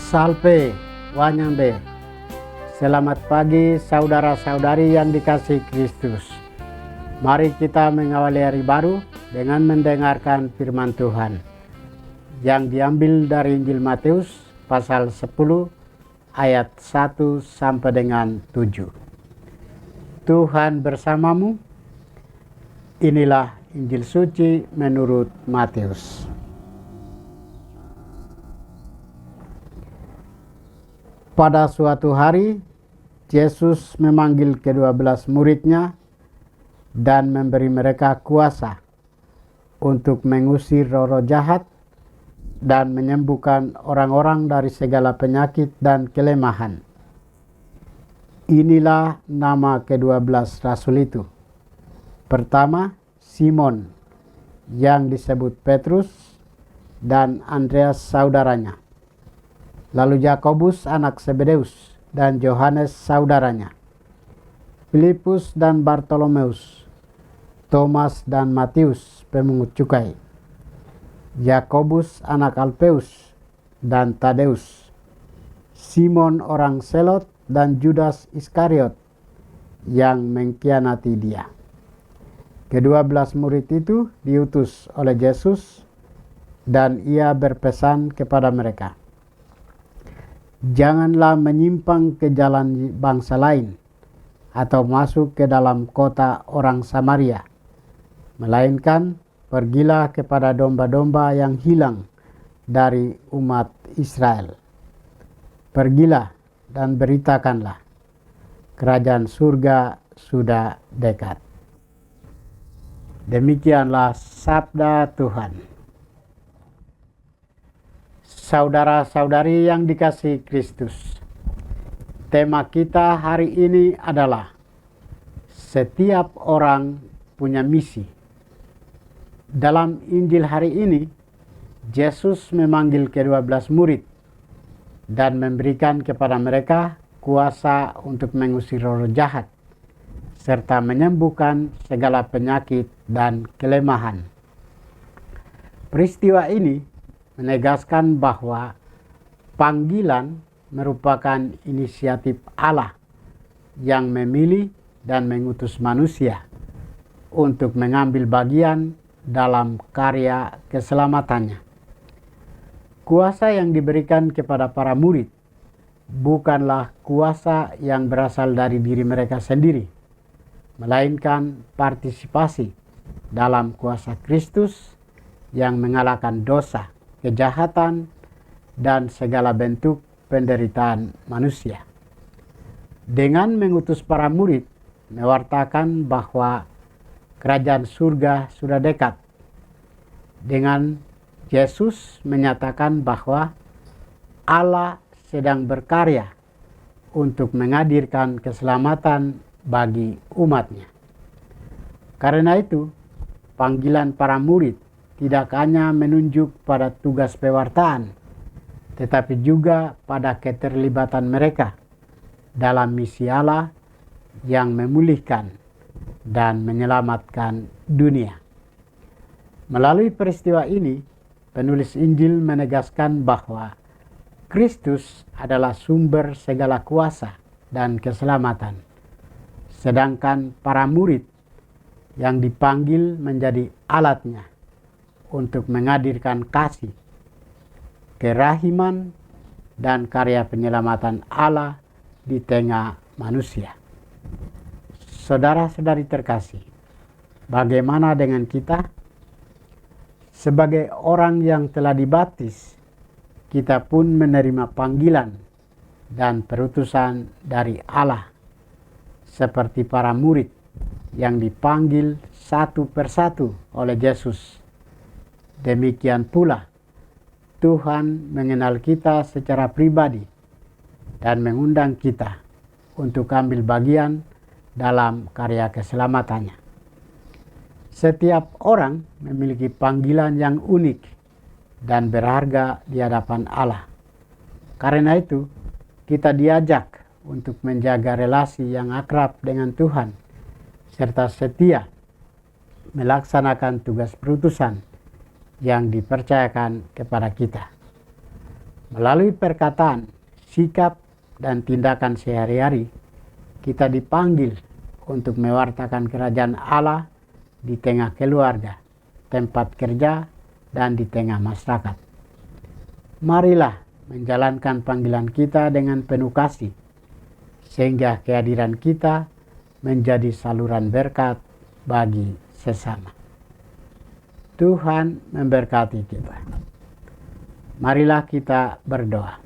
Salve, Wanyambe. Selamat pagi saudara-saudari yang dikasihi Kristus. Mari kita mengawali hari baru dengan mendengarkan firman Tuhan yang diambil dari Injil Matius pasal 10 ayat 1 sampai dengan 7. Tuhan bersamamu. Inilah Injil suci menurut Matius. Pada suatu hari, Yesus memanggil ke-12 muridnya dan memberi mereka kuasa untuk mengusir roh-roh jahat dan menyembuhkan orang-orang dari segala penyakit dan kelemahan. Inilah nama ke-12 rasul itu. Pertama, Simon yang disebut Petrus dan Andreas saudaranya. Lalu Yakobus anak Zebedeus dan Yohanes saudaranya, Filipus dan Bartolomeus, Thomas dan Matius pemungut cukai, Yakobus anak Alfeus dan Tadeus, Simon orang Selot dan Judas Iskariot yang mengkhianati dia. Ke-12 murid itu diutus oleh Yesus dan ia berpesan kepada mereka, janganlah menyimpang ke jalan bangsa lain atau masuk ke dalam kota orang Samaria, melainkan pergilah kepada domba-domba yang hilang dari umat Israel. Pergilah dan beritakanlah, kerajaan surga sudah dekat. Demikianlah sabda Tuhan. Saudara-saudari yang dikasihi Kristus, tema kita hari ini adalah setiap orang punya misi. Dalam Injil hari ini, Yesus memanggil ke-12 murid dan memberikan kepada mereka kuasa untuk mengusir roh jahat serta menyembuhkan segala penyakit dan kelemahan. Peristiwa ini menegaskan bahwa panggilan merupakan inisiatif Allah yang memilih dan mengutus manusia untuk mengambil bagian dalam karya keselamatannya. Kuasa yang diberikan kepada para murid bukanlah kuasa yang berasal dari diri mereka sendiri, melainkan partisipasi dalam kuasa Kristus yang mengalahkan dosa, kejahatan, dan segala bentuk penderitaan manusia. Dengan mengutus para murid, mewartakan bahwa kerajaan surga sudah dekat. Dengan Yesus menyatakan bahwa Allah sedang berkarya untuk menghadirkan keselamatan bagi umatnya. Karena itu, panggilan para murid tidak hanya menunjuk pada tugas pewartaan, tetapi juga pada keterlibatan mereka dalam misi Allah yang memulihkan dan menyelamatkan dunia. Melalui peristiwa ini, penulis Injil menegaskan bahwa Kristus adalah sumber segala kuasa dan keselamatan, sedangkan para murid yang dipanggil menjadi alatnya untuk menghadirkan kasih, kerahiman, dan karya penyelamatan Allah di tengah manusia. Saudara-saudari terkasih, bagaimana dengan kita? Sebagai orang yang telah dibaptis, kita pun menerima panggilan dan perutusan dari Allah, seperti para murid yang dipanggil satu persatu oleh Yesus. Demikian pula, Tuhan mengenal kita secara pribadi dan mengundang kita untuk ambil bagian dalam karya keselamatannya. Setiap orang memiliki panggilan yang unik dan berharga di hadapan Allah. Karena itu, kita diajak untuk menjaga relasi yang akrab dengan Tuhan, serta setia melaksanakan tugas perutusan yang dipercayakan kepada kita. Melalui perkataan, sikap, dan tindakan sehari-hari, kita dipanggil untuk mewartakan kerajaan Allah di tengah keluarga, tempat kerja, dan di tengah masyarakat. Marilah menjalankan panggilan kita dengan penuh kasih, sehingga kehadiran kita menjadi saluran berkat bagi sesama. Tuhan memberkati kita. Marilah kita berdoa.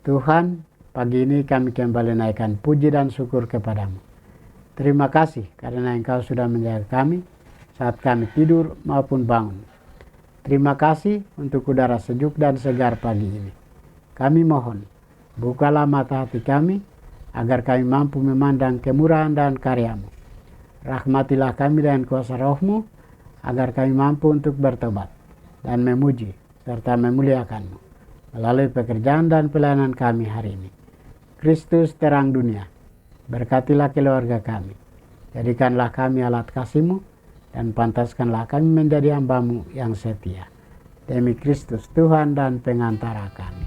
Tuhan, pagi ini kami kembali naikkan puji dan syukur kepadamu. Terima kasih karena Engkau sudah menjaga kami saat kami tidur maupun bangun. Terima kasih untuk udara sejuk dan segar pagi ini. Kami mohon, bukalah mata hati kami agar kami mampu memandang kemurahan dan karya-Mu. Rahmatilah kami dengan kuasa Roh-Mu agar kami mampu untuk bertobat dan memuji serta memuliakan-Mu melalui pekerjaan dan pelayanan kami hari ini. Kristus terang dunia, berkatilah keluarga kami. Jadikanlah kami alat kasih-Mu dan pantaskanlah kami menjadi hamba-Mu yang setia. Demi Kristus Tuhan dan pengantara kami.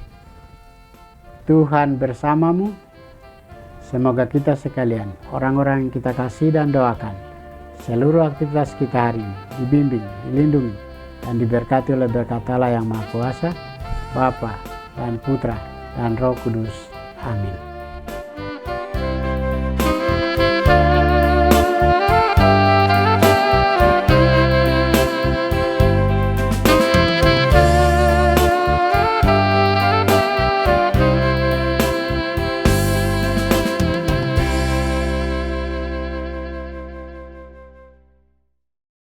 Tuhan bersamamu. Semoga kita sekalian, orang-orang yang kita kasih dan doakan, seluruh aktivitas kita hari ini dibimbing, dilindungi, dan diberkati oleh berkat Allah yang Maha Kuasa, Bapa dan Putra dan Roh Kudus. Amin.